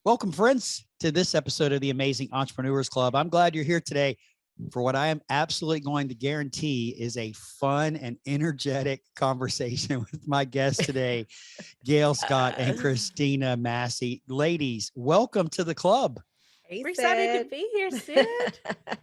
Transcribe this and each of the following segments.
Welcome, friends, to this episode of the Amazing Entrepreneurs Club. I'm glad you're here today for what I am absolutely going to guarantee is a fun and energetic conversation with my guests today, Gail Scott and Christina Massey. Ladies, welcome to the club. Hey, We're excited to be here, Sid.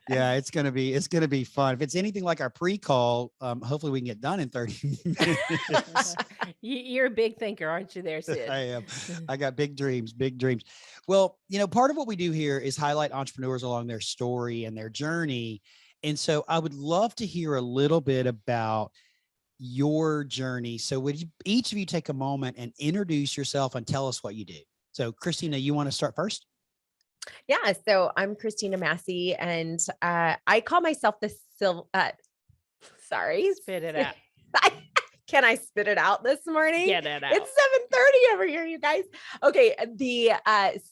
Yeah, it's gonna be fun. If it's anything like our pre-call, hopefully we can get done in 30 minutes. You're a big thinker, aren't you there, Sid? I am. I got big dreams, big dreams. Well, part of what we do here is highlight entrepreneurs along their story and their journey. And so I would love to hear a little bit about your journey. So would you, each of you take a moment and introduce yourself and tell us what you do? So Christina, you want to start first? Yeah. So I'm Christina Massey, and I call myself the sorry. Spit it out. Can I spit it out this morning? Get it out. It's 7:30 over here, you guys. Okay. The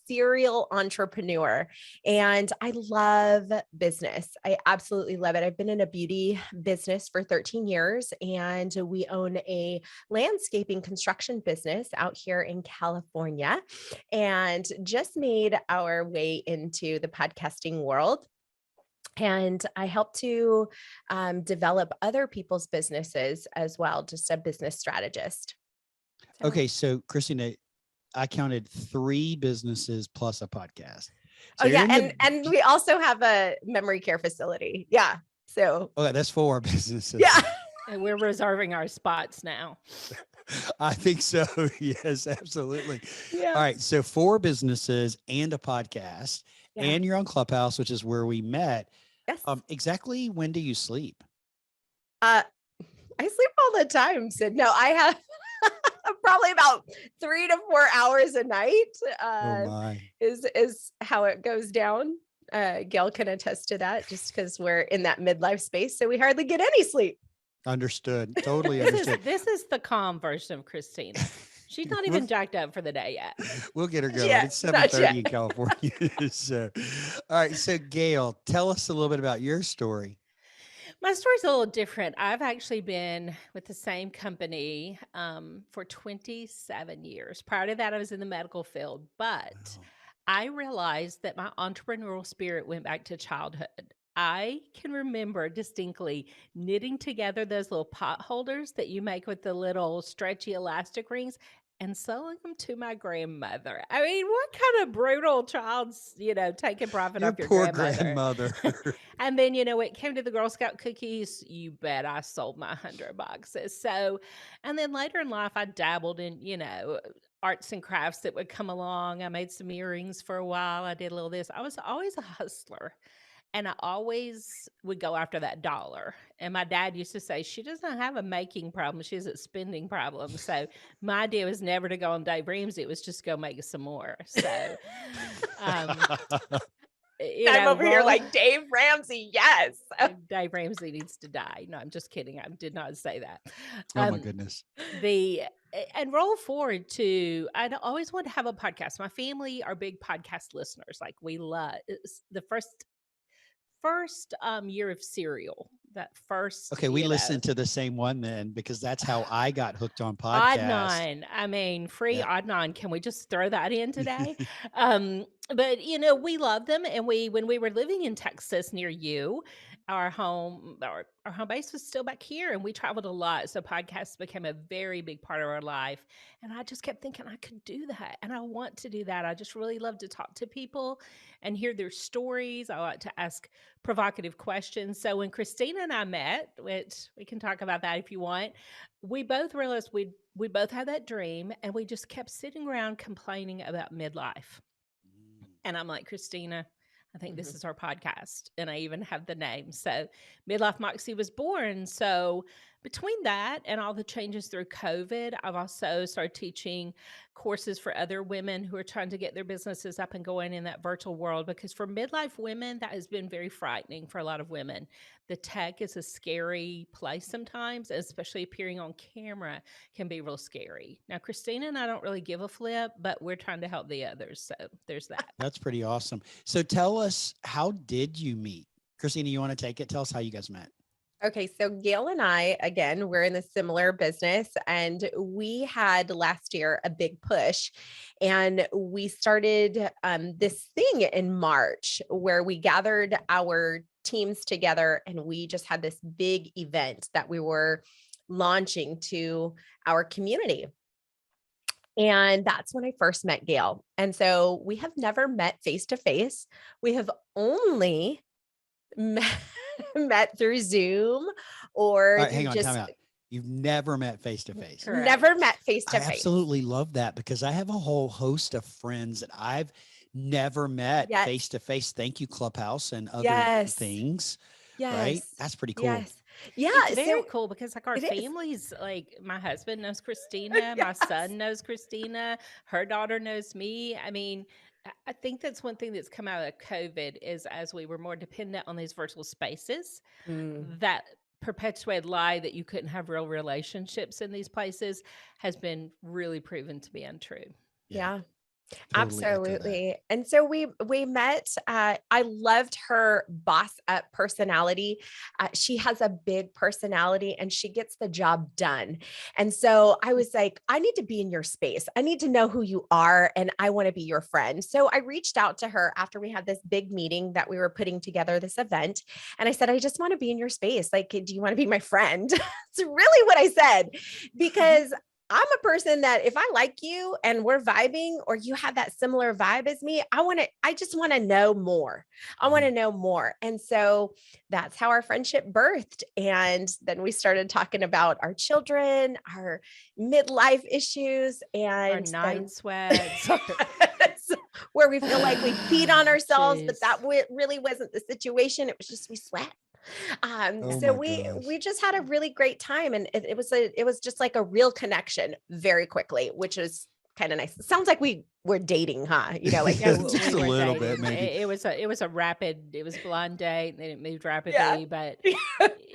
serial entrepreneur. And I love business. I absolutely love it. I've been in a beauty business for 13 years, and we own a landscaping construction business out here in California, and just made our way into the podcasting world. And I help to develop other people's businesses as well, just a business strategist. Okay. So Christina, I counted 3 businesses plus a podcast. So and we also have a memory care facility. Yeah. So. Okay, that's 4 businesses. Yeah. And we're reserving our spots now. I think so. Yes, absolutely. Yeah. All right. So 4 businesses and a podcast, and you're on Clubhouse, which is where we met. Yes. Exactly when do you sleep? I sleep all the time, Sid. No, I have probably about 3 to 4 hours a night. Oh my. Is how it goes down. Gail can attest to that, just because we're in that midlife space, so we hardly get any sleep. Understood. Totally understood. This is the calm version of Christina. She's not even jacked up for the day yet. We'll get her going. Yeah, It's 7:30 in California. So, all right. So Gail, tell us a little bit about your story. My story's a little different. I've actually been with the same company for 27 years. Prior to that, I was in the medical field, but I realized that my entrepreneurial spirit went back to childhood. I can remember distinctly knitting together those little pot holders that you make with the little stretchy elastic rings and selling them to my grandmother. I mean, what kind of brutal child's, taking profit off your poor grandmother? grandmother. And then, it came to the Girl Scout cookies. You bet I sold my 100 boxes. So, and then later in life, I dabbled in, arts and crafts that would come along. I made some earrings for a while. I did a little this. I was always a hustler. And I always would go after that dollar. And my dad used to say, she doesn't have a making problem. She has a spending problem. So my idea was never to go on Dave Ramsey. It was just go make some more. So I'm over here like Dave Ramsey. Yes. Dave Ramsey needs to die. No, I'm just kidding. I did not say that. Oh my goodness. And roll forward to, I always wanted to have a podcast. My family are big podcast listeners. Like we love the first year of Serial, that first. Okay, we listened to the same one then, because that's how I got hooked on podcasts. Adnan, I mean, free Adnan. Can we just throw that in today? But we love them, and when we were living in Texas near you, our home base was still back here, and we traveled a lot. So podcasts became a very big part of our life. And I just kept thinking I could do that. And I want to do that. I just really love to talk to people and hear their stories. I like to ask provocative questions. So when Christina and I met, which we can talk about that if you want, we both realized we both had that dream, and we just kept sitting around complaining about midlife. And I'm like, Christina, I think this is our podcast. And I even have the name. So Midlife Moxie was born. So between that and all the changes through COVID, I've also started teaching courses for other women who are trying to get their businesses up and going in that virtual world. Because for midlife women, that has been very frightening for a lot of women. The tech is a scary place sometimes, especially appearing on camera can be real scary. Now, Christina and I don't really give a flip, but we're trying to help the others. So there's that. That's pretty awesome. So tell us, how did you meet? Christina, you want to take it? Tell us how you guys met. Okay, so Gail and I, again, we're in a similar business, and we had last year a big push, and we started this thing in March where we gathered our teams together, and we just had this big event that we were launching to our community. And that's when I first met Gail. And so we have never met face to face. We have only met, met through Zoom All or right, through hang on, time just out. You've never met face to face. never met Correct. face I to face. absolutely love that because I have a whole host of friends that I've never met Yes. face to face. Thank you, Clubhouse and other Yes. things, right? Yes. That's pretty cool. Yes. Yeah. It's very So cool because like our it is. families, like my husband knows Christina, my Yes. son knows Christina, her daughter knows me. I mean, I think that's one thing that's come out of COVID is as we were more dependent on these virtual spaces, Mm, that perpetuated lie that you couldn't have real relationships in these places has been really proven to be untrue. Yeah, yeah. totally echo that. Absolutely. And so we met. I loved her boss up personality. She has a big personality and she gets the job done. And so I was like, I need to be in your space. I need to know who you are and I want to be your friend. So I reached out to her after we had this big meeting that we were putting together this event. And I said, I just want to be in your space. Like, do you want to be my friend? It's really what I said, because I'm a person that if I like you and we're vibing or you have that similar vibe as me, I just want to know more. I want to know more. And so that's how our friendship birthed. And then we started talking about our children, our midlife issues, Our and night then sweats. where we feel like we peed on ourselves, but Jeez. that really wasn't the situation. It was just we sweat. Oh So my we gosh. just had a really great time, and it was just like a real connection very quickly, which was kind of nice. It sounds like we were dating, huh? You know, like Yeah, Just we a were little bit, dating. maybe. It was a rapid. It was a blind date, and then it moved yeah, rapidly. But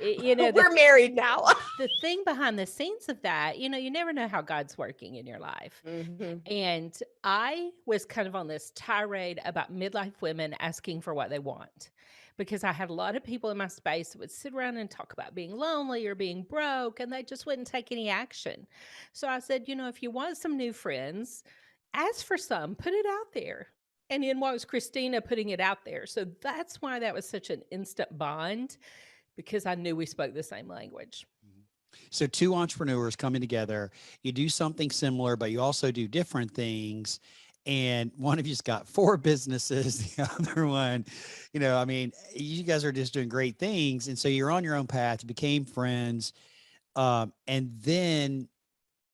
you know, we're married now. the thing behind the scenes of that, you know, you never know how God's working in your life. Mhm. And I was kind of on this tirade about midlife women asking for what they want because I had a lot of people in my space that would sit around and talk about being lonely or being broke, and they just wouldn't take any action. So I said, you know, if you want some new friends, ask for some, put it out there. And then what was Christina putting it out there? So that's why that was such an instant bond because I knew we spoke the same language. So two entrepreneurs coming together, you do something similar, but you also do different things. And one of you's got four businesses, the other one, I mean, you guys are just doing great things. And so you're on your own path, you became friends. And then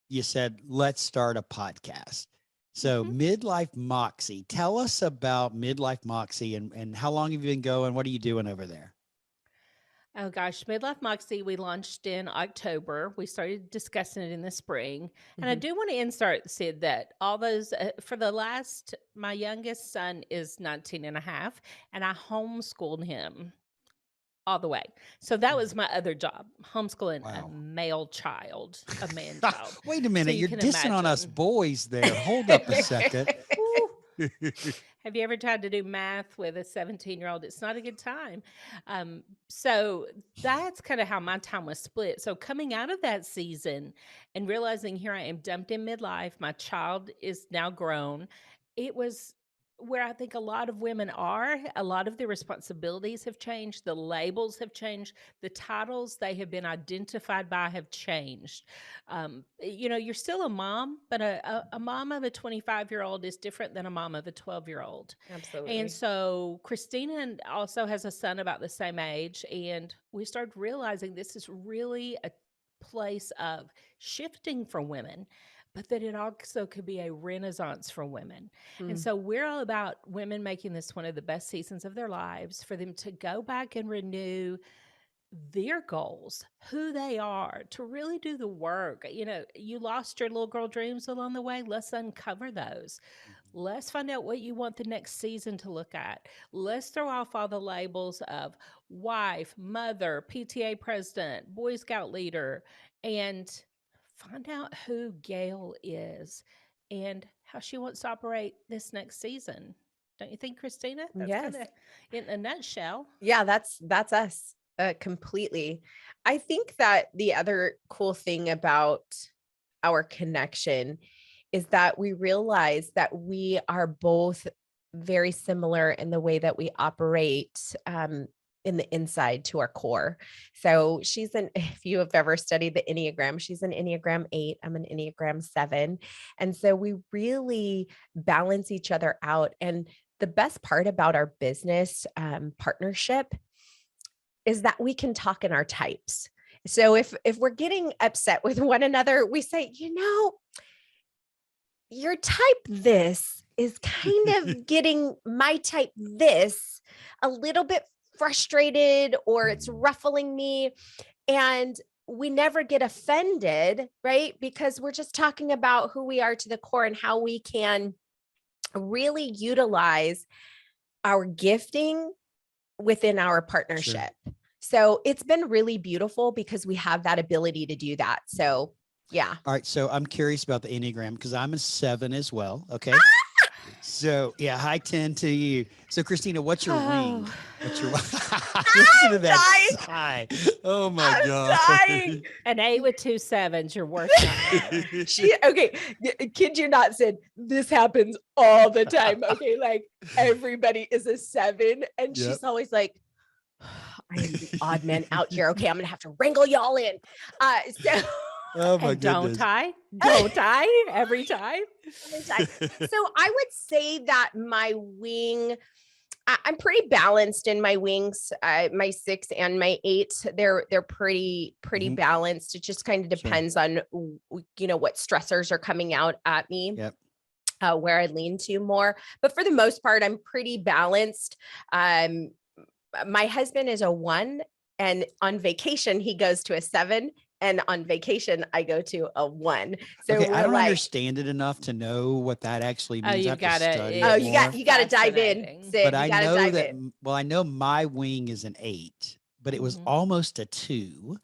you said, let's start a podcast. So Mhm. Midlife Moxie, tell us about Midlife Moxie and how long have you been going? What are you doing over there? Oh gosh, Midlife Moxie, we launched in October. We started discussing it in the spring. And I Mhm. do want to insert, Sid, that all those, for the last, my youngest son is 19 and a half, and I homeschooled him all the way. So that was my other job, homeschooling a Wow. male child, a man child. Wait a So minute. you You're can dissing on us imagine. boys there. Hold up a second. Woo. Have you ever tried to do math with a 17-year-old? It's not a good time. So that's kind of how my time was split. So coming out of that season and realizing here I am dumped in midlife, my child is now grown. It was where I think a lot of women are. A lot of their responsibilities have changed. The labels have changed. The titles they have been identified by have changed. You know, you're still a mom, but a mom of a 25-year-old is different than a mom of a 12-year-old. And Absolutely. so Christina also has a son about the same age. And we started realizing this is really a place of shifting for women, but that it also could be a renaissance for women. And Mm. so we're all about women making this one of the best seasons of their lives for them to go back and renew their goals, who they are, to really do the work. You know, you lost your little girl dreams along the way. Let's uncover those. Let's find out what you want the next season to look at. Let's throw off all the labels of wife, mother, PTA president, Boy Scout leader, and find out who Gail is and how she wants to operate this next season. Don't you think, Christina? That's kind Yes. of in a nutshell. Yeah, that's us. Completely. I think that the other cool thing about our connection is that we realize that we are both very similar in the way that we operate in the inside to our core. So if you have ever studied the Enneagram, she's an Enneagram 8, I'm an Enneagram 7. And so we really balance each other out. And the best part about our business partnership is that we can talk in our types. So if we're getting upset with one another, we say, your type this is kind of getting my type this a little bit frustrated, or it's ruffling me. And we never get offended, right? Because we're just talking about who we are to the core and how we can really utilize our gifting within our partnership. Sure. So it's been really beautiful because we have that ability to do that. So yeah. All right. So I'm curious about the Enneagram because I'm a 7 as well. Okay. So yeah, high 10 to you. So Christina, what's your wing? What's your listen to that sigh. Oh my God. Dying. An 8 with 2 7s, you're worse. Okay. Kid you not, said this happens all the time. Okay. Like everybody is a 7 and she's always like, I am the odd man out here. Okay. I'm going to have to wrangle y'all in. Oh my goodness. Don't tie every time. So I would say that my wing, I'm pretty balanced in my wings. My 6 and my 8, they're pretty balanced. It just kind of depends on, what stressors are coming out at me. Yep. Where I lean to more, but for the most part, I'm pretty balanced. My husband is a 1, and on vacation, he goes to a 7. And on vacation, I go to a 1. So okay, I don't understand it enough to know what that actually means. You got to dive in. Sid. But I know that. Well, I know my wing is an 8, but it was almost a 2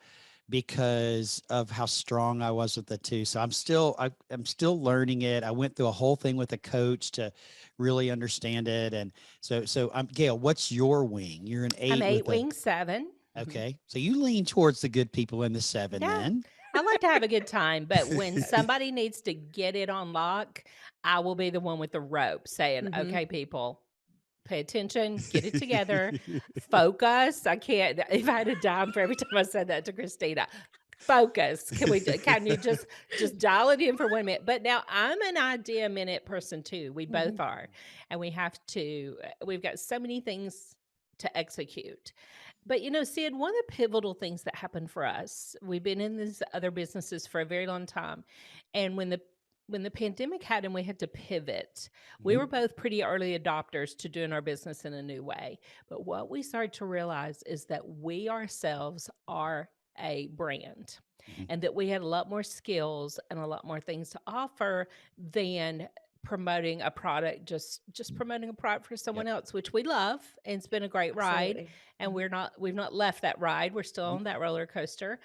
because of how strong I was with the 2. So I'm still learning it. I went through a whole thing with a coach to really understand it. And so I'm Gail. What's your wing? You're an 8. I'm 8 wing 7. Okay. So you lean towards the good people in the 7 then. I like to have a good time, but when somebody needs to get it on lock, I will be the one with the rope saying, okay, people, pay attention, get it together, focus. I can't, if I had a dime for every time I said that to Christina, focus. Can you just dial it in for 1 minute? But now I'm an idea minute person too. We both are. And we've got so many things to execute. But, Sid, one of the pivotal things that happened for us, we've been in these other businesses for a very long time. And when the pandemic happened and we had to pivot, we were both pretty early adopters to doing our business in a new way. But what we started to realize is that we ourselves are a brand and that we had a lot more skills and a lot more things to offer than promoting a product, just promoting a product for someone else, which we love. And it's been a great ride. And we've not left that ride. We're still on that roller coaster,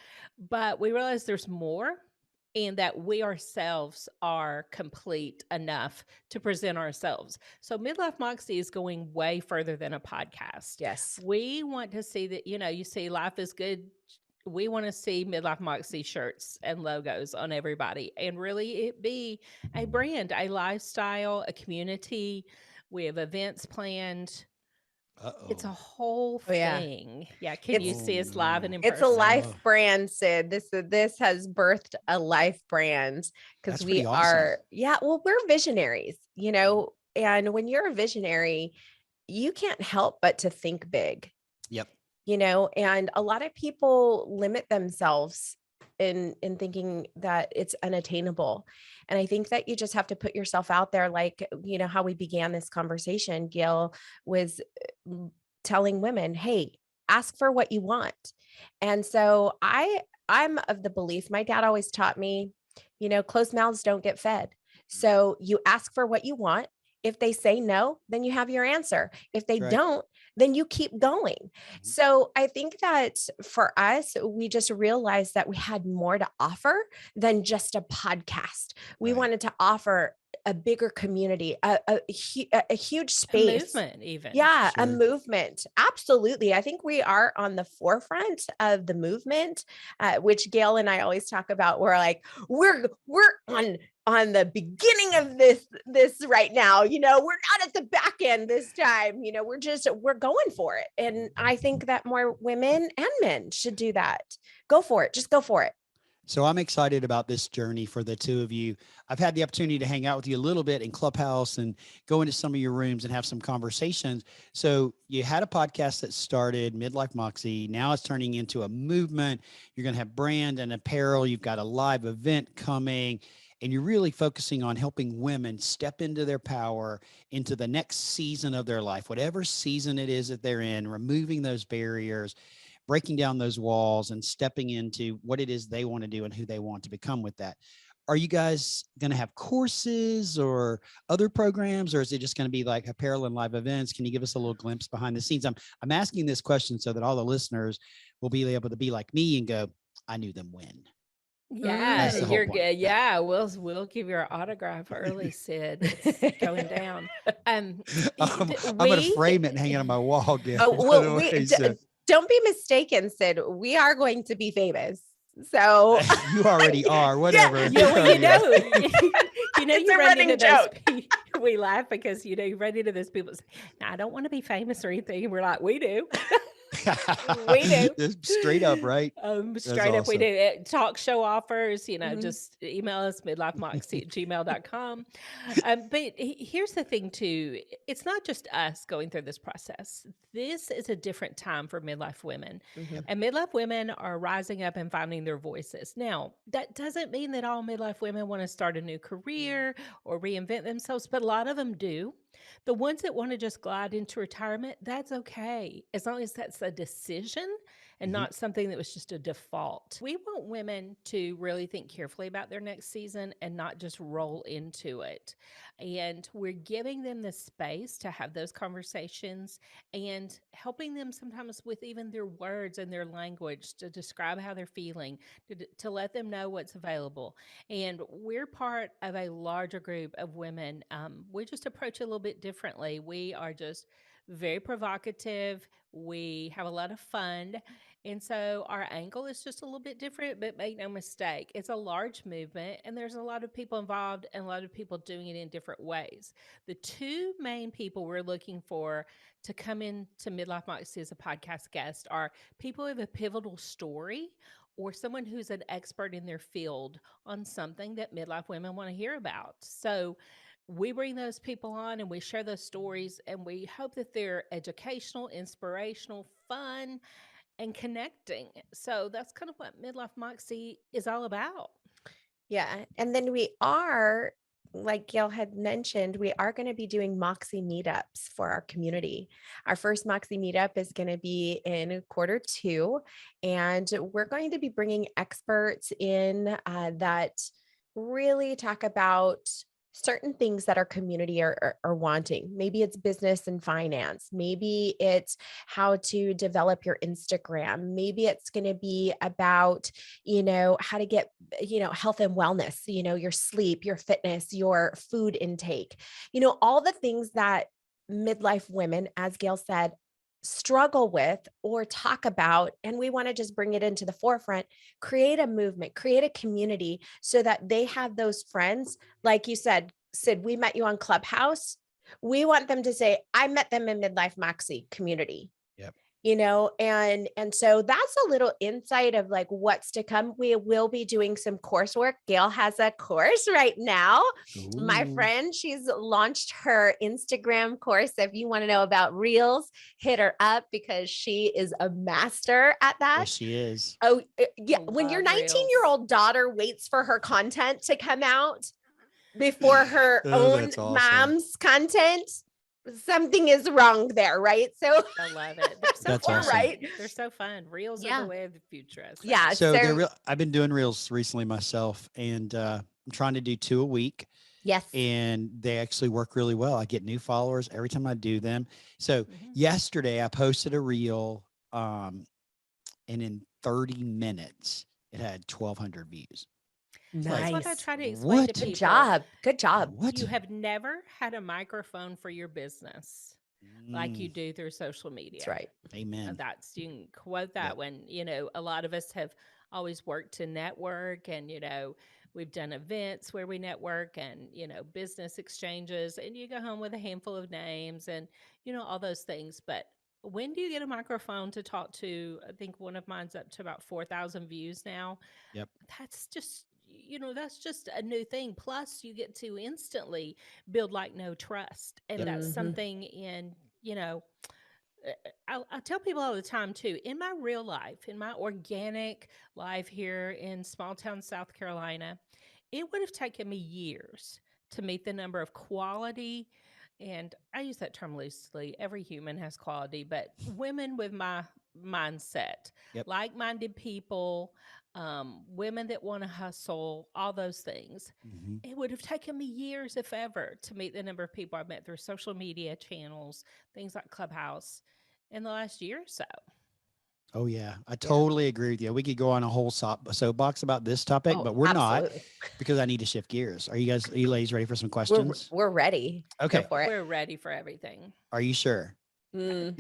but we realize there's more and that we ourselves are complete enough to present ourselves. So Midlife Moxie is going way further than a podcast. Yes. We want to see that, you see life is good. We want to see Midlife Moxie shirts and logos on everybody and really it be a brand, a lifestyle, a community. We have events planned. It's a whole thing. Yeah. Can you see us live and in person? It's a life brand, Sid. This has birthed a life brand because we are, well, we're visionaries, and when you're a visionary, you can't help but to think big. Yep. And a lot of people limit themselves in thinking that it's unattainable. And I think that you just have to put yourself out there. Like, how we began this conversation, Gail was telling women, hey, ask for what you want. And so I'm of the belief, my dad always taught me, closed mouths don't get fed. So you ask for what you want. If they say no, then you have your answer. If they don't, then you keep going. So I think that for us, we just realized that we had more to offer than just a podcast. We wanted to offer a bigger community, a huge space. A movement even. Yeah, Sure. a movement. Absolutely. I think we are on the forefront of the movement, which Gail and I always talk about. We're like, we're on the beginning of this right now. We're not at the back end this time. We're going for it. And I think that more women and men should do that. Go for it. Just go for it. So I'm excited about this journey for the two of you. I've had the opportunity to hang out with you a little bit in Clubhouse and go into some of your rooms and have some conversations. So you had a podcast that started, Midlife Moxie. Now it's turning into a movement. You're going to have brand and apparel. You've got a live event coming, and you're really focusing on helping women step into their power into the next season of their life, whatever season it is that they're in, removing those barriers, breaking down those walls and stepping into what it is they want to do and who they want to become with that. Are you guys going to have courses or other programs, or is it just going to be like apparel and live events? Can you give us a little glimpse behind the scenes? I'm asking this question so that all the listeners will be able to be like me and go, I knew them when. Yeah, the whole you're point. good. Yeah, we'll give your autograph early, Sid. It's going down. I'm going to frame it and hang it on my wall. Gail, don't be mistaken, Sid. We are going to be famous. So you already are. Whatever. Yeah, well, you It's a run running into joke. those we laugh because you run into those people say, "Now I don't want to be famous or anything." And we're like, "We do." We do. Straight up, right? Straight up, we awesome. do. Talk show offers, Mhm. just email us, midlifemoxie@gmail.com. But here's the thing too. It's not just us going through this process. This is a different time for midlife women. Mhm. And midlife women are rising up and finding their voices. Now, that doesn't mean that all midlife women want to start a new career or reinvent themselves, but a lot of them do. The ones that want to just glide into retirement, that's okay, as long as that's a decision and not something that was just a default. We want women to really think carefully about their next season and not just roll into it. And we're giving them the space to have those conversations and helping them sometimes with even their words and their language to describe how they're feeling, to let them know what's available. And we're part of a larger group of women. We just approach it a little bit differently. We are just very provocative. We have a lot of fun. And so our angle is just a little bit different, but make no mistake, it's a large movement and there's a lot of people involved and a lot of people doing it in different ways. The two main people we're looking for to come into Midlife Moxie as a podcast guest are people with a pivotal story or someone who's an expert in their field on something that midlife women want to hear about. So we bring those people on and we share those stories, and we hope that they're educational, inspirational, fun, and connecting. So that's kind of what Midlife Moxie is all about. Yeah. And then we are, like Gail had mentioned, we are going to be doing Moxie meetups for our community. Our first Moxie meetup is going to be in Q2, and we're going to be bringing experts in that really talk about certain things that our community are wanting. Maybe it's business and finance. Maybe it's how to develop your Instagram. Maybe it's going to be about, how to get, health and wellness, your sleep, your fitness, your food intake, all the things that midlife women, as Gail said, struggle with or talk about. And we want to just bring it into the forefront, create a movement, create a community so that they have those friends. Like you said, Sid, we met you on Clubhouse. We want them to say, I met them in Midlife Moxie community. Yep. And so that's a little insight of like what's to come. We will be doing some coursework. Gail has a course right now. Ooh. My friend, she's launched her Instagram course. If you want to know about Reels, hit her up because she is a master at that. Yes, she is. Oh, yeah. I When your love Reels. 19-year-old daughter waits for her content to come out before her own that's awesome. mom's content, something is wrong there, right? So I love it. They're so That's fun. awesome. Right? They're so fun. Reels Yeah. are the way of the future. I say. Yeah. So So I've been doing reels recently myself, and I'm trying to do 2 a week, yes. and they actually work really well. I get new followers every time I do them. So Mhm. yesterday I posted a reel, and in 30 minutes it had 1,200 views. That's what I Nice. try to explain to What? Good people. job. Good job. What? You have never had a microphone for your business like you Mm, do through social media. That's right. amen. That's, you can quote that Yep. when, a lot of us have always worked to network, and, we've done events where we network, and, business exchanges, and you go home with a handful of names and, all those things. But when do you get a microphone to talk to? I think one of mine's up to about 4,000 views now. Yep. That's just, that's just a new thing. Plus, you get to instantly build like no trust. And Yep. that's Mhm. something in, I tell people all the time too, in my real life, in my organic life here in small town South Carolina, it would have taken me years to meet the number of quality, and I use that term loosely. Every human has quality, but women with my mindset, Yep. like-minded people, women that want to hustle, all those things. Mhm. It would have taken me years, if ever, to meet the number of people I've met through social media channels, things like Clubhouse, in the last year or so. Oh yeah, I totally agree with you. We could go on a whole soapbox about this topic, Oh, but we're not, absolutely. because I need to shift gears. Are you ladies ready for some questions? We're ready. Okay. Go for it. We're ready for everything. Are you sure? Mm.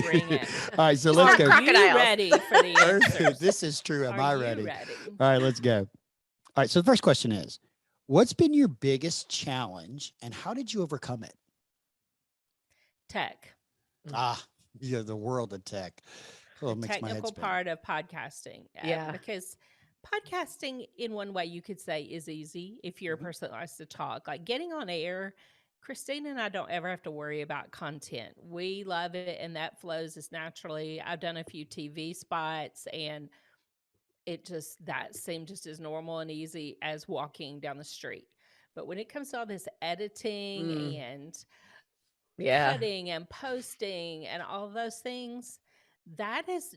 Bring it. All right, so It's let's not go. Are you crocodiles. ready for the answers? This is true. Am Are I you ready? ready? All right, let's go. All right, so the first question is, what's been your biggest challenge and how did you overcome it? Tech. Yeah, the world of tech. Oh, The it makes my head technical spin. part of podcasting. Yeah. Because podcasting, in one way, you could say is easy if you're a Mhm. person that likes to talk. Like getting on air, Christina and I don't ever have to worry about content. We love it, and that flows as naturally. I've done a few TV spots, and that seemed just as normal and easy as walking down the street. But when it comes to all this editing Mm. and Yeah. cutting and posting and all of those things,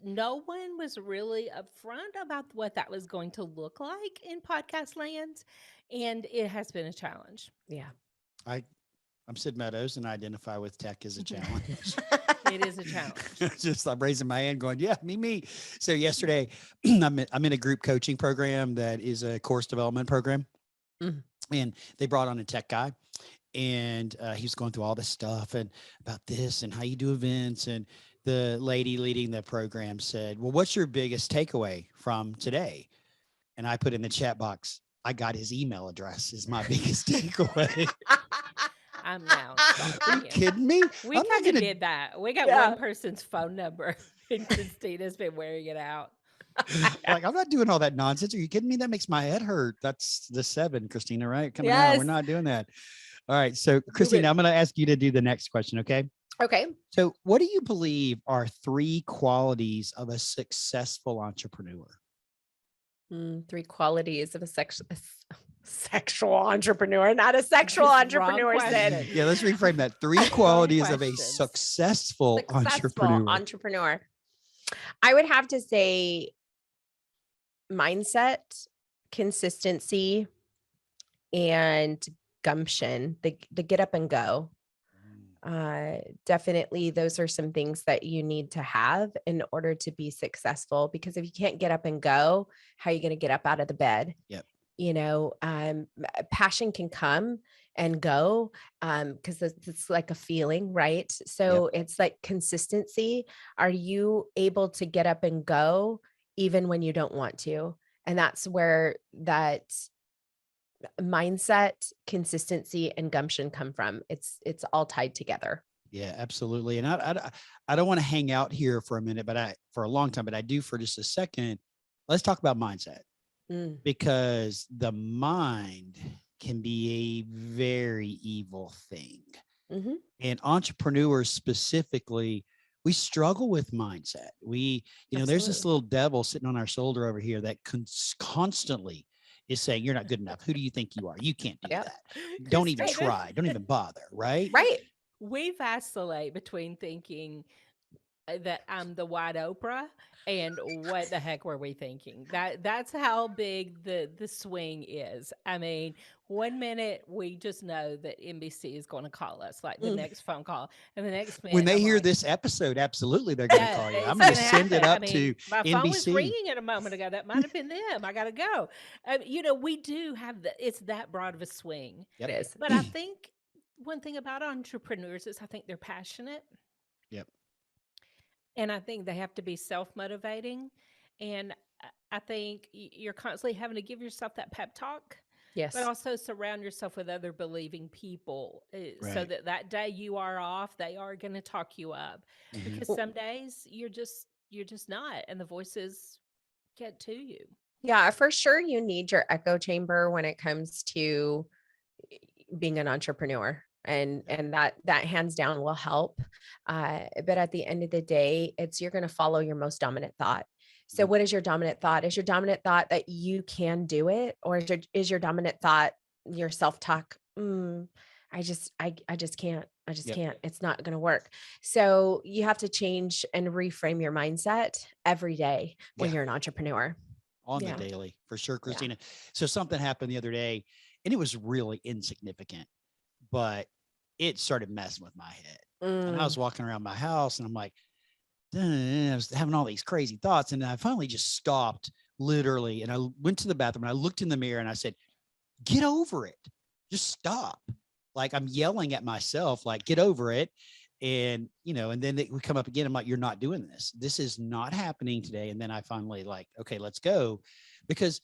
no one was really upfront about what that was going to look like in podcast land. And it has been a challenge. Yeah. I'm Sid Meadows and I identify with tech as a challenge. It is a challenge. I'm raising my hand going, yeah, me. So yesterday I'm in a group coaching program that is a course development program. Mhm. And they brought on a tech guy, and he was going through all this stuff and about this and how you do events. And the lady leading the program said, well, what's your biggest takeaway from today? And I put in the chat box, I got his email address is my biggest takeaway. I'm now Are you stalking him. kidding me? We I'm not kind of gonna- did that. We got Yeah. one person's phone number, and Christina's been wearing it out. Like, I'm not doing all that nonsense. Are you kidding me? That makes my head hurt. That's the 7, Christina, right? Coming out. We're Yes. not doing that. All right. So, Christina, I'm going to ask you to do the next question. Okay. Okay. So, what do you believe are 3 qualities of a successful entrepreneur? 3 qualities of a sexual entrepreneur, not a sexual Wrong entrepreneur, Sid. question. Yeah, let's reframe that. 3 qualities of a questions. successful Successful entrepreneur. entrepreneur. I would have to say mindset, consistency, and gumption, the get up and go. Definitely those are some things that you need to have in order to be successful, because if you can't get up and go, how are you going to get up out of the bed? Yep. Passion can come and go because it's like a feeling, right? So it's like consistency. Are you able to get up and go even when you don't want to? And that's where that mindset, consistency, and gumption come from. It's all tied together. Yeah, absolutely. And I don't want to hang out here for a minute, but for a long time, but I do for just a second. Let's talk about mindset, because the mind can be a very evil thing. Mm-hmm. And entrepreneurs specifically, we struggle with mindset. There's this little devil sitting on our shoulder over here that constantly is saying, you're not good enough. Who do you think you are? You can't do that. Don't even try. Don't even bother. Right. Right. We vacillate between thinking that I'm the white Oprah, and what the heck were we thinking? That's how big the swing is. I mean, one minute we just know that NBC is going to call us, like the Mm. next phone call, and the next When minute they I'm hear like, this episode, absolutely they're going to yeah, call you. it's I'm going to gonna send it happen. I up to mean, my phone was NBC. ringing a moment ago. That might have been them. I got to go. You know, we do have it's that broad of a swing. It Yep. is. But I think one thing about entrepreneurs is I think they're passionate, Yep. and I think they have to be self-motivating. And I think you're constantly having to give yourself that pep talk, Yes. but also surround yourself with other believing people, so Right. that day you are off, they are going to talk you up. Mhm. Because some days you're just not, and the voices get to you. Yeah, for sure. You need your echo chamber when it comes to being an entrepreneur. And that hands down will help. But at the end of the day, you're going to follow your most dominant thought. So Mhm. what is your dominant thought? Is your dominant thought that you can do it? Or is your dominant thought your self-talk? I just can't. I just Yep. can't. It's not going to work. So you have to change and reframe your mindset every day when Yeah. you're an entrepreneur. On the Yeah. daily, for sure, Christina. So something happened the other day, and it was really insignificant, but it started messing with my head. And I was walking around my house, and I'm like, I was having all these crazy thoughts. And I finally just stopped, literally. And I went to the bathroom, and I looked in the mirror, and I said, get over it. Just stop. Like, I'm yelling at myself, like, get over it. And, you know, and then we come up again. I'm like, you're not doing this. This is not happening today. And then I finally like, okay, let's go. Because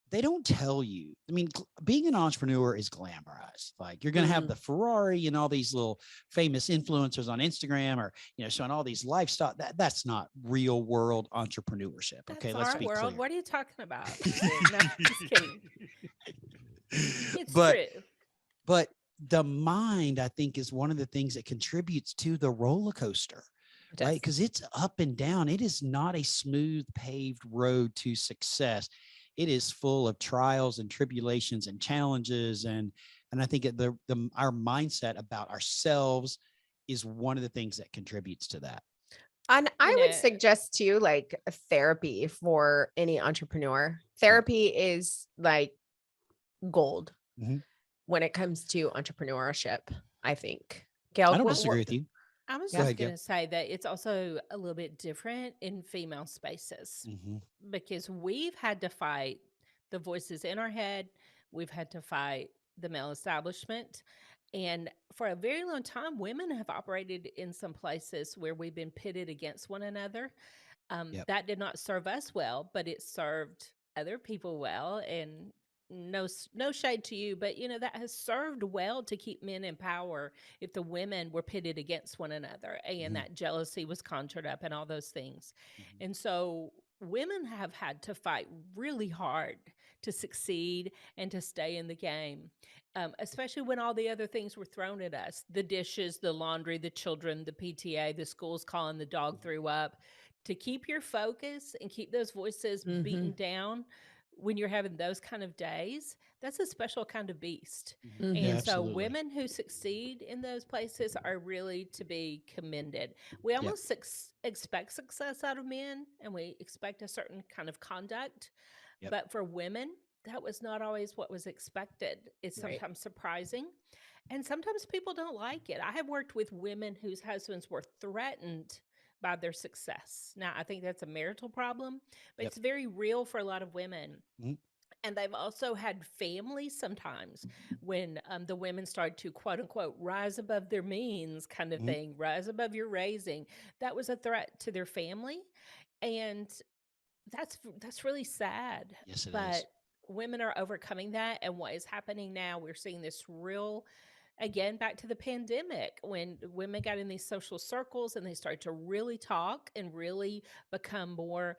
they don't tell you. I mean, being an entrepreneur is glamorized. Like, you're going to have the Ferrari and all these little famous influencers on Instagram, or, you know, showing all these lifestyle. That's not real world entrepreneurship. Okay. That's Let's our be world. clear. What are you talking about? No, just kidding. It's But true. But the mind, I think, is one of the things that contributes to the roller coaster, right? Because it's up and down. It is not a smooth paved road to success. It is full of trials and tribulations and challenges. And I think our mindset about ourselves is one of the things that contributes to that. And I You would know, suggest too, like therapy for any entrepreneur. Therapy is like gold Mhm. when it comes to entrepreneurship, I think. Gail, I don't disagree with you. I was Go just ahead, Gail. going to say that it's also a little bit different in female spaces, Mhm. because we've had to fight the voices in our head. We've had to fight the male establishment. And for a very long time, women have operated in some places where we've been pitted against one another. Yep. That did not serve us well, but it served other people well. And no shade to you, but you know, that has served well to keep men in power if the women were pitted against one another, and Mhm. that jealousy was conjured up and all those things. Mhm. And so women have had to fight really hard to succeed and to stay in the game, especially when all the other things were thrown at us: the dishes, the laundry, the children, the PTA, the school's calling, the dog threw up. To keep your focus and keep those voices beaten down when you're having those kind of days, that's a special kind of beast. Mhm. Yeah, And so absolutely. women who succeed in those places are really to be commended. We Yep. almost expect success out of men, and we expect a certain kind of conduct. Yep. But for women, that was not always what was expected. It's Right. sometimes surprising. And sometimes people don't like it. I have worked with women whose husbands were threatened by their success. Now, I think that's a marital problem, but Yep. it's very real for a lot of women. Mhm. And they've also had families sometimes when the women start to, quote unquote, rise above their means, kind of Mhm. thing, rise above your raising. That was a threat to their family. And that's really sad. Yes, it is. But women are overcoming that. And what is happening now, we're seeing this real, again, back to the pandemic, when women got in these social circles and they started to really talk and really become more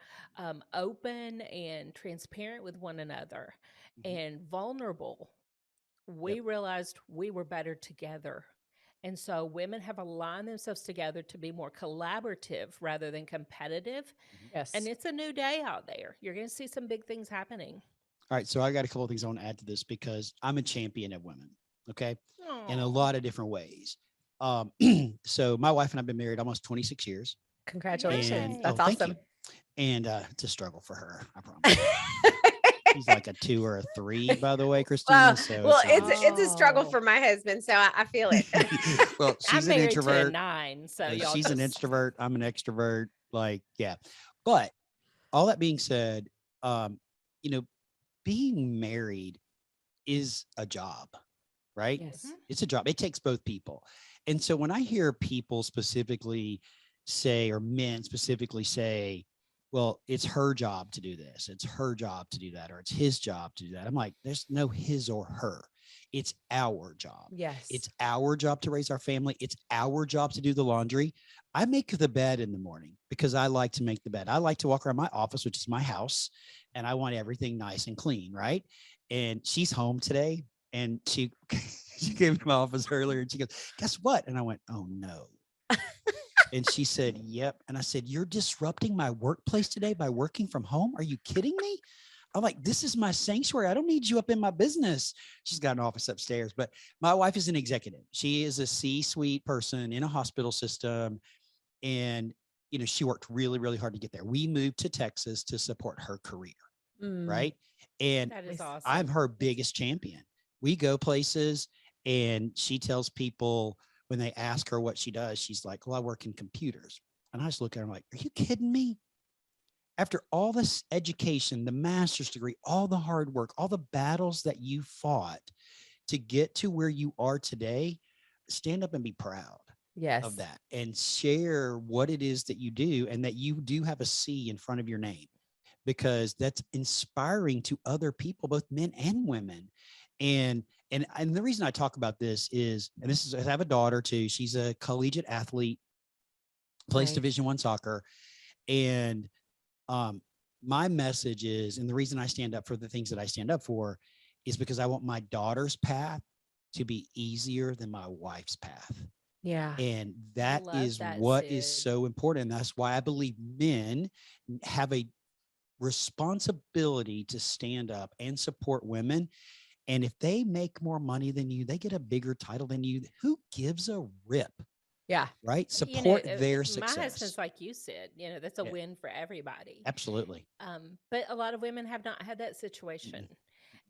open and transparent with one another Mhm. and vulnerable. We Yep. realized we were better together. And so women have aligned themselves together to be more collaborative rather than competitive. Yes. And it's a new day out there. You're going to see some big things happening. All right. So I got a couple of things I want to add to this, because I'm a champion of women. Okay. In a Aw. lot of different ways. So my wife and I've been married almost 26 years. Congratulations. Yay. That's thank awesome. you. And it's a struggle for her, I promise. She's like a 2 or a 3, by the way, Christina. Well, So it's a struggle Oh. for my husband, so I feel it. well, I'm she's an married to a introvert. 9, so Yeah, y'all she's an just introvert. I'm an extrovert. Like, yeah. But all that being said, you know, being married is a job, right? Yes. Mhm. It's a job. It takes both people. And so when I hear people specifically say, or men specifically say, well, it's her job to do this, it's her job to do that, or it's his job to do that. I'm like, there's no his or her. It's our job. Yes. It's our job to raise our family. It's our job to do the laundry. I make the bed in the morning because I like to make the bed. I like to walk around my office, which is my house, and I want everything nice and clean, right? And she's home today, and she came to my office earlier, and she goes, "Guess what?" And I went, "Oh no." And she said, "Yep." And I said, "You're disrupting my workplace today by working from home? Are you kidding me?" I'm like, "This is my sanctuary. I don't need you up in my business." She's got an office upstairs, but my wife is an executive. She is a C-suite person in a hospital system. And, she worked really, really hard to get there. We moved to Texas to support her career. Right. And that is awesome. I'm her biggest champion. We go places and she tells people when they ask her what she does, she's like, "Well, I work in computers." And I just look at her like, "Are you kidding me?" After all this education, the master's degree, all the hard work, all the battles that you fought to get to where you are today, stand up and be proud Yes. of that and share what it is that you do, and that you do have a C in front of your name, because that's inspiring to other people, both men and women. And the reason I talk about this is, I have a daughter too. She's a collegiate athlete, plays Nice. Division I soccer. And my message is, and the reason I stand up for the things that I stand up for, is because I want my daughter's path to be easier than my wife's path. Yeah. And that love is that, what is Sid. so important. And that's why I believe men have a responsibility to stand up and support women. And if they make more money than you, they get a bigger title than you, who gives a rip? Yeah. Right? Support their My success. husband's like you said, that's a Yeah. win for everybody. Absolutely. But a lot of women have not had that situation.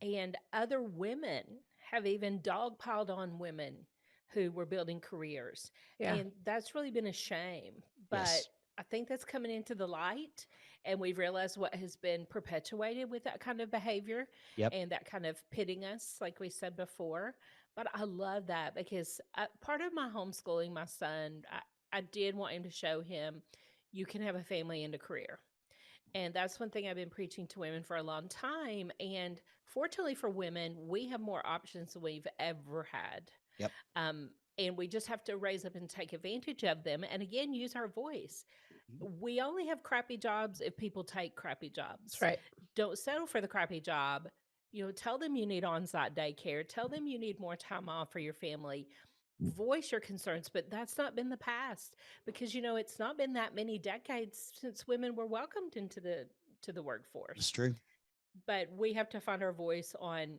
And other women have even dogpiled on women who were building careers. Yeah. And that's really been a shame. But Yes. I think that's coming into the light. And we've realized what has been perpetuated with that kind of behavior Yep. and that kind of pitting us, like we said before. But I love that because part of my homeschooling, my son, I did want him to show him you can have a family and a career. And that's one thing I've been preaching to women for a long time. And fortunately for women, we have more options than we've ever had. Yep. And we just have to raise up and take advantage of them. And again, use our voice. We only have crappy jobs if people take crappy jobs. That's right. Don't settle for the crappy job. Tell them you need on-site daycare. Tell them you need more time off for your family. Voice your concerns, but that's not been the past because it's not been that many decades since women were welcomed into the workforce. It's true. But we have to find our voice on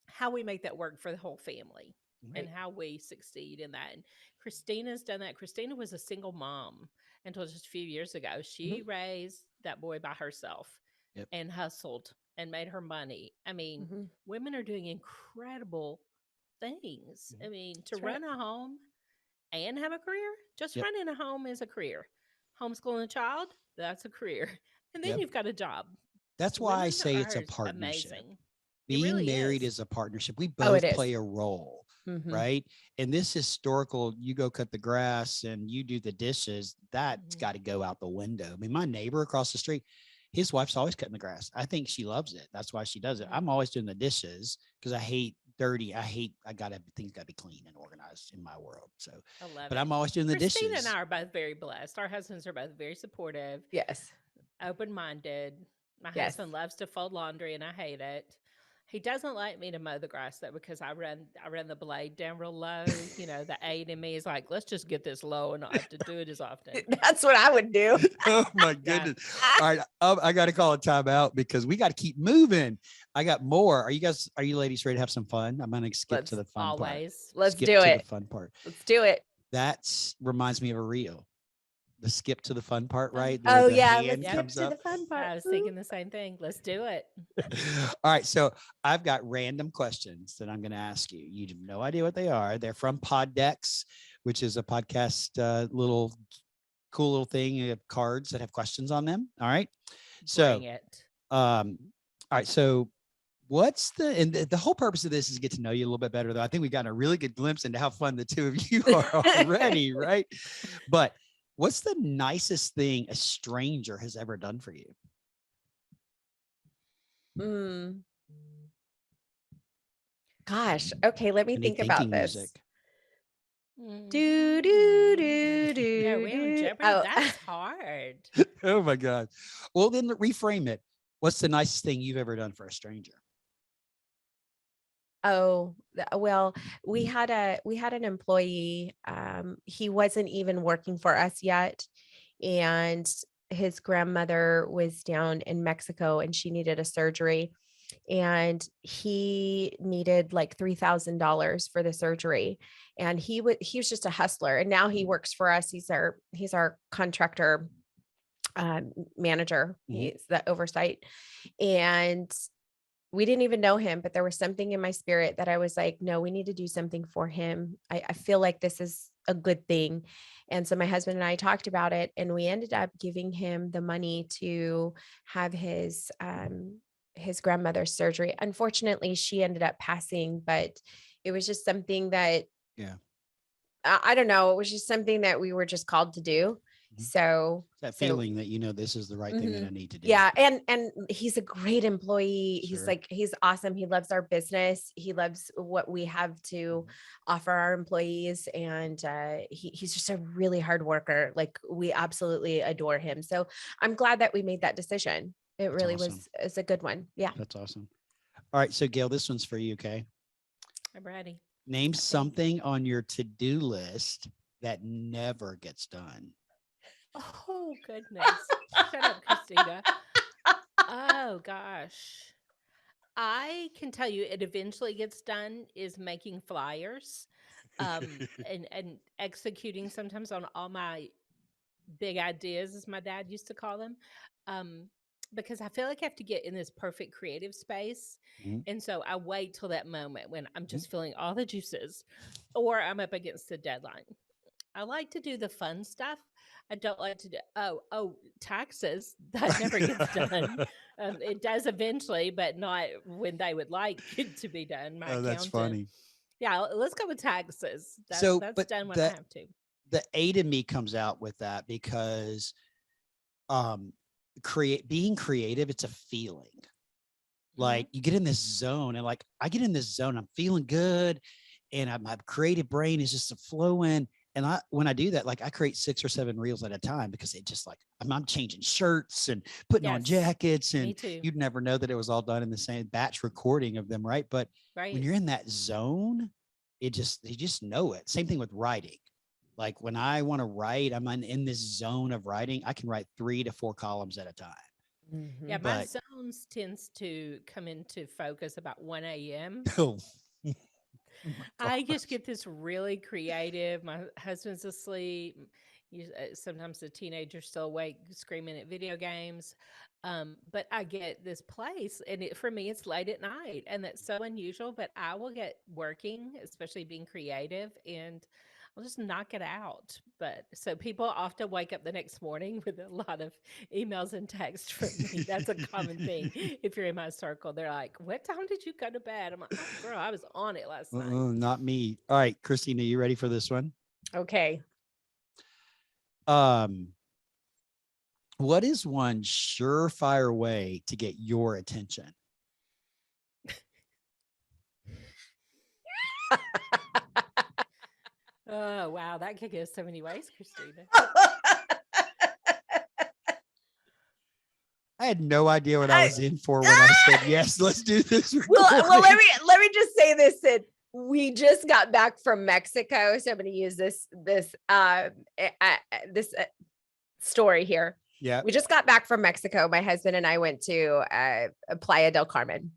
how we make that work for the whole family. Right. And how we succeed in that. And Christina's done that. Christina was a single mom until just a few years ago. She raised that boy by herself and hustled and made her money. I mean, women are doing incredible things. I mean, to run a home and have a career, just running a home is a career. Homeschooling a child, that's a career. And then you've got a job. That's why I say it's a partnership. Amazing. Being married is a partnership. We both play a role, right? And this historical, you go cut the grass and you do the dishes, that's got to go out the window. I mean, my neighbor across the street, his wife's always cutting the grass. I think she loves it. That's why she does it. I'm always doing the dishes because I hate dirty. Things got to be clean and organized in my world. So, I love it. But I'm always doing the dishes. Christina and I are both very blessed. Our husbands are both very supportive. Yes. Open-minded. My husband loves to fold laundry and I hate it. He doesn't like me to mow the grass though because I run the blade down real low. The 8 in me is like, let's just get this low and not have to do it as often. That's what I would do. Oh my goodness. All right. I got to call a timeout because we got to keep moving. I got more. Are you ladies ready to have some fun? I'm going to skip to the fun part. Let's do it. The fun part. Let's do it. That reminds me of a reel. the skip to the fun part, right? Oh The yeah, hand let's skip comes to up. the fun part. I was thinking the same thing. Let's do it. All right. So I've got random questions that I'm going to ask you. You have no idea what they are. They're from Poddex, which is a podcast, little cool little thing of cards that have questions on them. All right. So, Bring it. all right. So what's the whole purpose of this is to get to know you a little bit better, though. I think we've gotten a really good glimpse into how fun the two of you are already. Right. But what's the nicest thing a stranger has ever done for you? Gosh. Okay. Let me Any think about thinking this. music? Do, do, do, Yeah, we on do. Jeopardy. Oh. That's hard. Oh my God. Well, then reframe it. What's the nicest thing you've ever done for a stranger? Oh, well, we had an employee. He wasn't even working for us yet. And his grandmother was down in Mexico and she needed a surgery. And he needed like $3,000 for the surgery. And he was just a hustler. And now he works for us. He's our contractor manager. Mhm. He's the oversight. And we didn't even know him, but there was something in my spirit that I was like, no, we need to do something for him. I feel like this is a good thing. And so my husband and I talked about it, and we ended up giving him the money to have his grandmother's surgery. Unfortunately, she ended up passing, but it was just something that, Yeah. I don't know. It was just something that we were just called to do. Mhm. So That feeling that, this is the right thing that I need to do. yeah. And he's a great employee. Sure. He's awesome. He loves our business. He loves what we have to offer our employees. And he's just a really hard worker. Like, we absolutely adore him. So I'm glad that we made that decision. It really awesome. was a good one. Yeah. That's awesome. All right. So Gail, this one's for you. Okay. I'm ready. Name something on your to-do list that never gets done. Oh, goodness. Shut up, Christina. Oh, gosh. I can tell you it eventually gets done is making flyers and executing sometimes on all my big ideas, as my dad used to call them. Because I feel like I have to get in this perfect creative space. Mhm. And so I wait till that moment when I'm just feeling all the juices or I'm up against the deadline. I like to do the fun stuff. I don't like to do, taxes. That never gets done. It does eventually, but not when they would like it to be done. My That's accountant. funny. Yeah, let's go with taxes. That's but done when I have to. The A to me comes out with that because being creative, it's a feeling. Like you get in this zone, and like I get in this zone, I'm feeling good, and my creative brain is just flowing. And when I do that, like I create 6 or 7 reels at a time because it just like I'm changing shirts and putting on jackets, and you'd never know that it was all done in the same batch recording of them, right? But when you're in that zone, you just know it. Same thing with writing. Like when I want to write, I'm in this zone of writing. I can write 3 to 4 columns at a time. Yeah, my zones tends to come into focus about 1 a.m. Oh. I just get this really creative. My husband's asleep. Sometimes the teenager's still awake, screaming at video games. But I get this place, and for me, it's late at night, and that's so unusual. But I will get working, especially being creative, and I'll just knock it out. But so people often wake up the next morning with a lot of emails and texts from me. That's a common thing. If you're in my circle, they're like, "What time did you go to bed?" I'm like, "Oh, girl, I was on it last night." Not me. All right, Christina, you ready for this one? Okay. What is one surefire way to get your attention? Oh, wow. That could go so many ways, Christina. I had no idea what I was in for when I said, yes, let's do this. Well, let me just say this, Sid. We just got back from Mexico. So I'm going to use this story here. Yeah. We just got back from Mexico. My husband and I went to Playa del Carmen.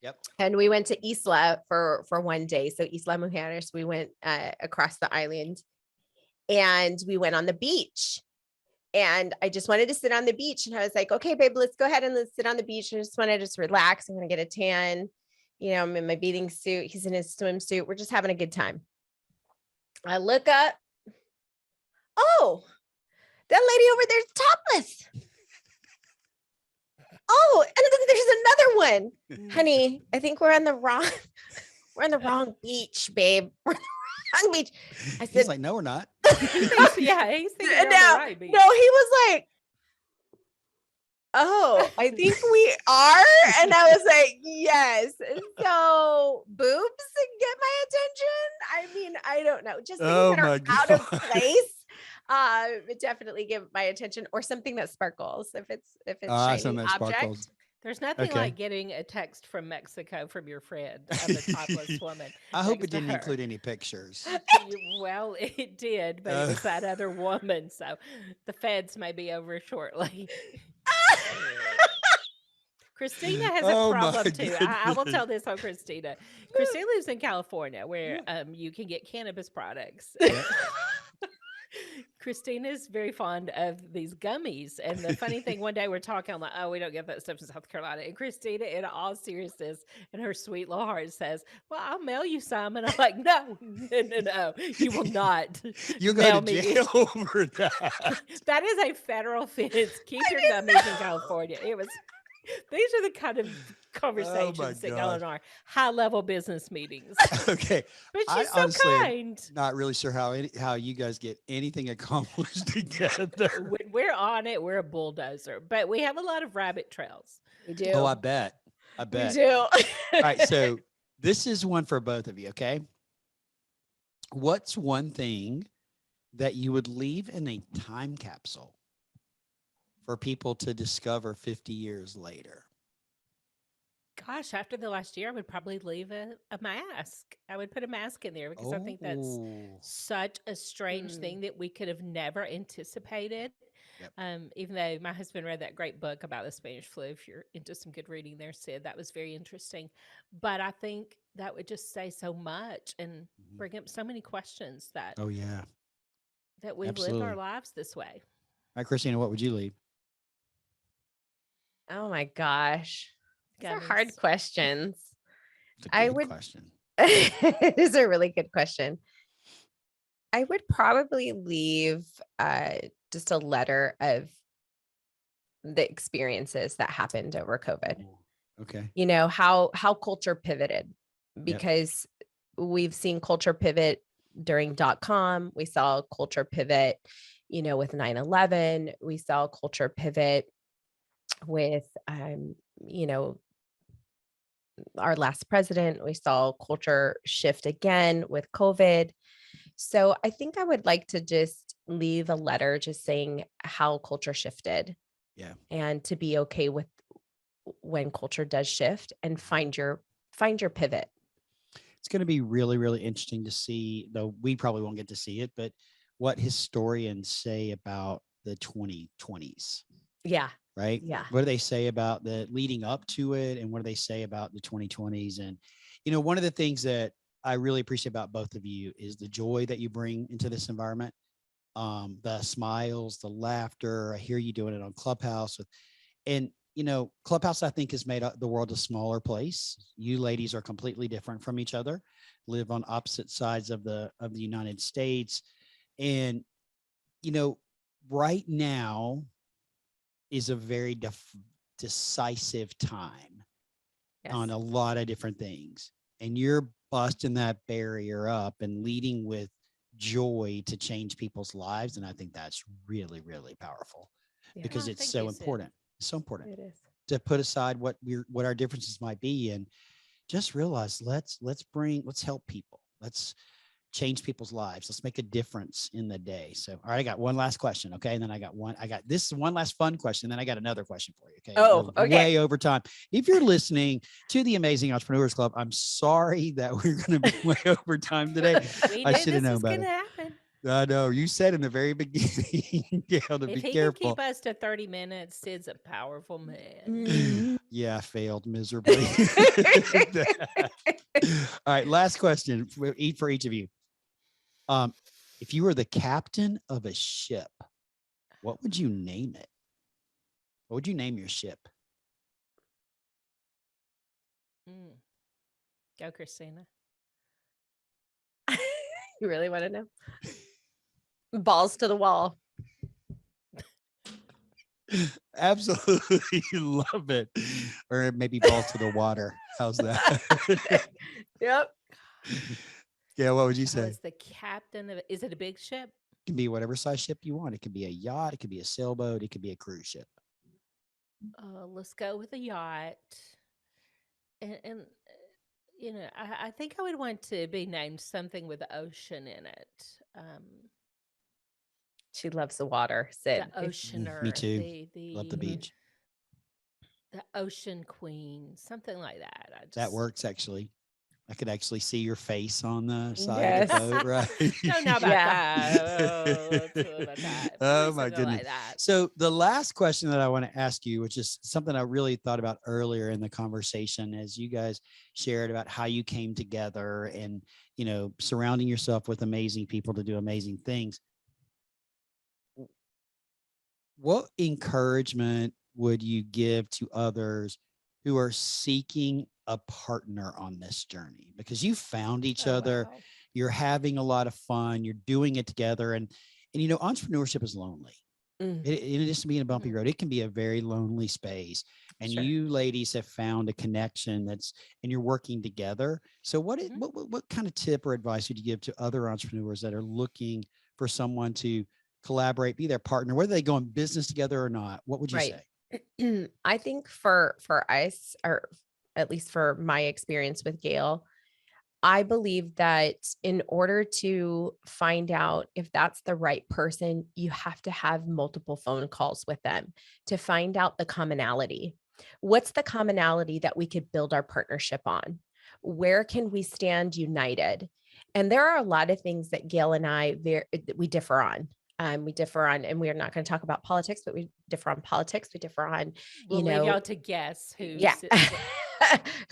Yep. And we went to Isla for one day. So Isla Mujeres, we went across the island, and we went on the beach. And I just wanted to sit on the beach. And I was like, okay, babe, let's go ahead and let's sit on the beach. I just want to just relax. I'm going to get a tan. You know, I'm in my bathing suit. He's in his swimsuit. We're just having a good time. I look up. Oh, that lady over there's topless. Oh, and then there's another one. Honey, I think we're on the wrong beach, babe. We're on the wrong beach. I said, He's like, no, we're not. Yeah, he's thinking on the right beach. No, he was like, oh, I think we are. And I was like, yes. So boobs get my attention. I mean, I don't know. Just things that are out of place. Definitely give my attention, or something that sparkles. If it's shiny object. Sparkles. There's nothing like getting a text from Mexico from your friend of a topless woman. I hope it didn't include any pictures. Well, it did, but it was that other woman. So the feds may be over shortly. Christina has a problem too. I will tell this on Christina. Christina lives in California, where you can get cannabis products. Christina is very fond of these gummies. And the funny thing, one day we're talking, I'm like, oh, we don't get that stuff in South Carolina. And Christina, in all seriousness, and her sweet little heart says, well, I'll mail you some. And I'm like, no, you will not. You'll go to jail over that. That is a federal offense. Keep your gummies in California. These are the kind of conversations that go in our high-level business meetings. Okay. But she's so kind. Not really sure how you guys get anything accomplished together. When we're on it, we're a bulldozer. But we have a lot of rabbit trails. We do. Oh, I bet. We do. All right. So this is one for both of you, okay? What's one thing that you would leave in a time capsule for people to discover 50 years later? Gosh, after the last year, I would probably leave a mask. I would put a mask in there because I think that's such a strange thing that we could have never anticipated. Yep. Even though my husband read that great book about the Spanish flu, if you're into some good reading there, Sid, that was very interesting. But I think that would just say so much and bring up so many questions that that we live our lives this way. All right, Christina, what would you leave? Oh my gosh. These are hard questions. Question. It is a really good question. I would probably leave just a letter of the experiences that happened over COVID. Okay. You know, how culture pivoted, because we've seen culture pivot during .com. We saw culture pivot, you know, with 9/11. We saw culture pivot with, you know, our last president. We saw culture shift again with COVID. So I think I would like to just leave a letter just saying how culture shifted. Yeah. And to be okay with when culture does shift and find your pivot. It's going to be really, really interesting to see, though we probably won't get to see it, but what historians say about the 2020s. Yeah. Right. Yeah. What do they say about the leading up to it? And what do they say about the 2020s? And, you know, one of the things that I really appreciate about both of you is the joy that you bring into this environment. The smiles, the laughter. I hear you doing it on Clubhouse. And, you know, Clubhouse, I think, has made the world a smaller place. You ladies are completely different from each other, live on opposite sides of the United States. And, you know, right now is a very decisive time on a lot of different things. And you're busting that barrier up and leading with joy to change people's lives. And I think that's really, really powerful because it's so important. It's so important It is. to put aside what our differences might be and just realize let's help people. Let's change people's lives. Let's make a difference in the day. So, all right, I got one last question. Okay. And then I got this one last fun question. Then I got another question for you. Okay. Oh, okay. Way over time. If you're listening to the Amazing Entrepreneurs Club, I'm sorry that we're going to be way over time today. I should have known better. I know you said in the very beginning, Gail, to be careful. If he can keep us to 30 minutes, Sid's a powerful man. Yeah, I failed miserably. All right, last question for each of you. If you were the captain of a ship, what would you name it? What would you name your ship? Go, Christina. You really want to know? Balls to the wall. Absolutely love it. Or maybe balls to the water. How's that? Yep. Yeah, what would you So say? it's the captain of, is it a big ship? It can be whatever size ship you want. It could be a yacht, it could be a sailboat, it could be a cruise ship. Let's go with a yacht. And I think I would want to be named something with the ocean in it. She loves the water, Sid. The oceaner. Me too. The Love the beach. The ocean queen, something like that. That works actually. I could actually see your face on the side Yes. of the boat, right? Don't know about Yeah. that. About that. Oh Maybe my something goodness. like that. So the last question that I want to ask you, which is something I really thought about earlier in the conversation, as you guys shared about how you came together and, surrounding yourself with amazing people to do amazing things. What encouragement would you give to others who are seeking a partner on this journey? Because you found each other, Wow. you're having a lot of fun, you're doing it together. And entrepreneurship is lonely. It just being a bumpy road. It can be a very lonely space. And Sure. you ladies have found a connection and you're working together. So what kind of tip or advice would you give to other entrepreneurs that are looking for someone to collaborate, be their partner, whether they go in business together or not? What would you Right. say? I think for us, or at least for my experience with Gail, I believe that in order to find out if that's the right person, you have to have multiple phone calls with them to find out the commonality. What's the commonality that we could build our partnership on? Where can we stand united? And there are a lot of things that Gail and I, we differ on. And we're not going to talk about politics, but we differ on politics. We differ on, We'll leave y'all to guess who. Yeah.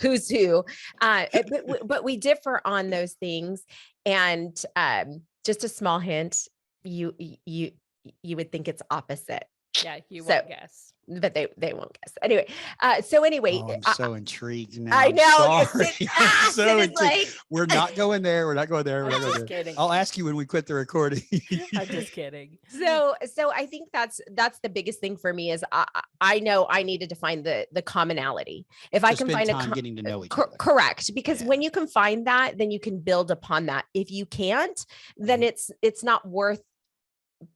Who's who. But we differ on those things. And just a small hint, you would think it's opposite. Yeah, you won't guess. But they won't guess. Anyway, anyway. Oh, I'm so intrigued now. I know. Sorry. I'm so intrigued. Like, we're not going there. We're not going there. I'm just kidding. I'll ask you when we quit the recording. I'm just kidding. So I think that's the biggest thing for me is I know I needed to find the commonality. If I can find time getting to know each other. Correct. Because when you can find that, then you can build upon that. If you can't, then it's not worth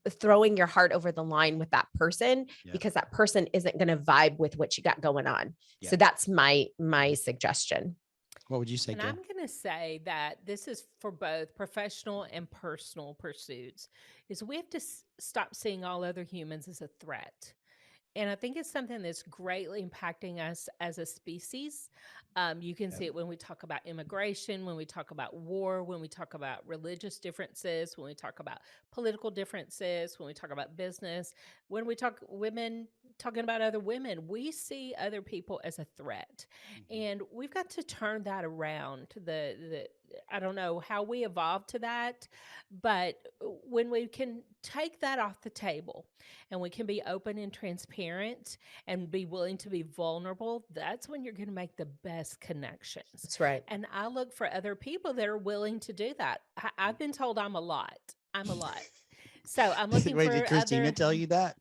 throwing your heart over the line with that person because that person isn't going to vibe with what you got going on. So that's my suggestion. What would you say, And Gail? I'm going to say that this is for both professional and personal pursuits, is we have to stop seeing all other humans as a threat. And I think it's something that's greatly impacting us as a species. You can see it when we talk about immigration, when we talk about war, when we talk about religious differences, when we talk about political differences, when we talk about business, when we talk women talking about other women, we see other people as a threat. And we've got to turn that around. I don't know how we evolved to that, but when we can take that off the table and we can be open and transparent and be willing to be vulnerable, that's when you're going to make the best connections. That's right. And I look for other people that are willing to do that. I've been told I'm a lot. So I'm looking Wait, for did Christina tell you that?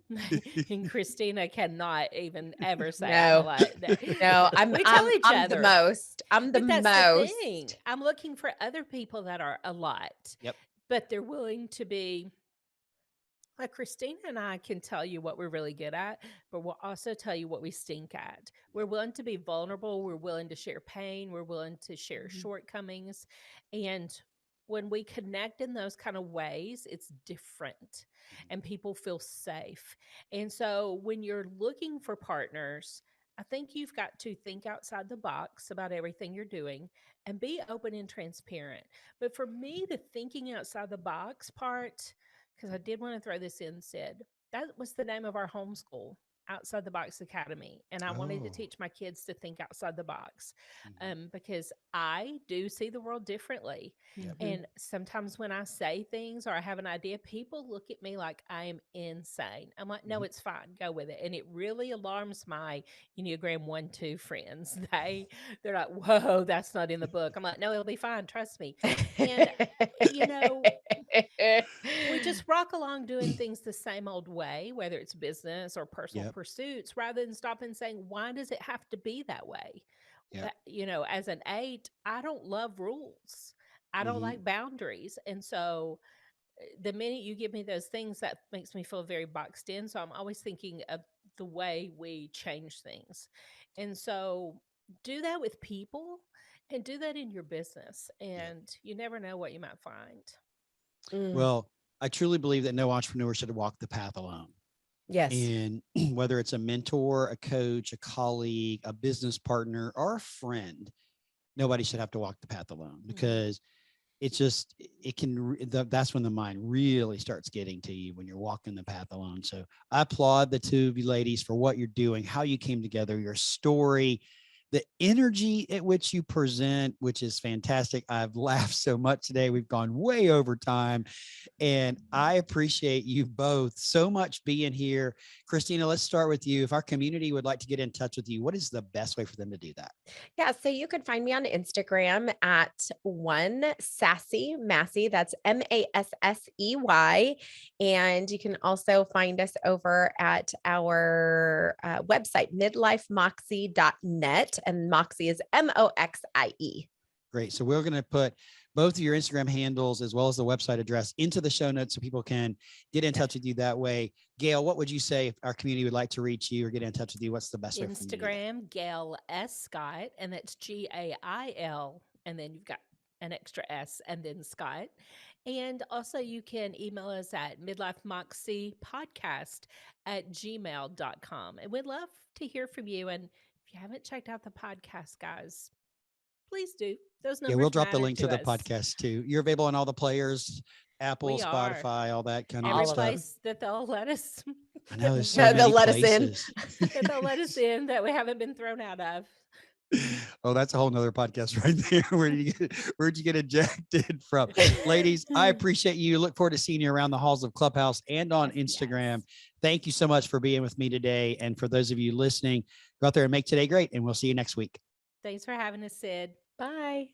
And Christina cannot even ever say No. I'm a lot. No, We tell each I'm other. the most. I'm the But that's most. the thing. I'm looking for other people that are a lot. Yep. But they're willing to be. Like Christina and I can tell you what we're really good at, but we'll also tell you what we stink at. We're willing to be vulnerable. We're willing to share pain. We're willing to share shortcomings. And when we connect in those kind of ways, it's different and people feel safe. And so when you're looking for partners, I think you've got to think outside the box about everything you're doing and be open and transparent. But for me, the thinking outside the box part, because I did want to throw this in, Sid, that was the name of our homeschool. Outside the Box Academy, and I wanted to Oh. teach my kids to think outside the box, Mhm. because I do see the world differently. Yep. Mhm. And sometimes when I say things or I have an idea, people look at me like I am insane. I'm like, no, Mhm. it's fine. Go with it. And it really alarms my Enneagram 1-2 friends. They're like, whoa, that's not in the book. I'm like, no, it'll be fine. Trust me. And you know, we just rock along doing things the same old way, whether it's business or personal Yep. pursuits, rather than stop and saying, why does it have to be that way? Yep. As an 8, I don't love rules. I don't Mhm. like boundaries. And so the minute you give me those things, that makes me feel very boxed in. So I'm always thinking of the way we change things. And so do that with people and do that in your business. Yep. And you never know what you might find. Mm. Well, I truly believe that no entrepreneur should walk the path alone. Yes. And whether it's a mentor, a coach, a colleague, a business partner, or a friend, nobody should have to walk the path alone, because it's just, it can, that's when the mind really starts getting to you, when you're walking the path alone. So I applaud the two of you ladies for what you're doing, how you came together, your story, the energy at which you present, which is fantastic. I've laughed so much today. We've gone way over time. And I appreciate you both so much being here. Christina, let's start with you. If our community would like to get in touch with you, what is the best way for them to do that? Yeah, so you can find me on Instagram at one sassy Massey. That's Massey. And you can also find us over at our website, midlifemoxie.net. And Moxie is Moxie. Great. So we're going to put both of your Instagram handles as well as the website address into the show notes so people can get in touch with you that way. Gail, what would you say if our community would like to reach you or get in touch with you? What's the best way for them to do that? Instagram, Gail S. Scott, and that's Gail. And then you've got an extra S and then Scott. And also you can email us at midlifemoxiepodcast@gmail.com. And we'd love to hear from you. And if you haven't checked out the podcast, guys, please do. Those Yeah, we'll numbers drop the matter link to to the us. podcast too. You're available on all the players, Apple, We are. Spotify, all that kind of Every good All of stuff. them. place that they'll let us I know there's so They'll many let us in. places. that they'll let us in that we haven't been thrown out of. Oh, that's a whole nother podcast right there. Where'd you get ejected from? Ladies, I appreciate you. Look forward to seeing you around the halls of Clubhouse and on Yes, Instagram. yes. Thank you so much for being with me today. And for those of you listening, go out there and make today great. And we'll see you next week. Thanks for having us, Sid. Bye.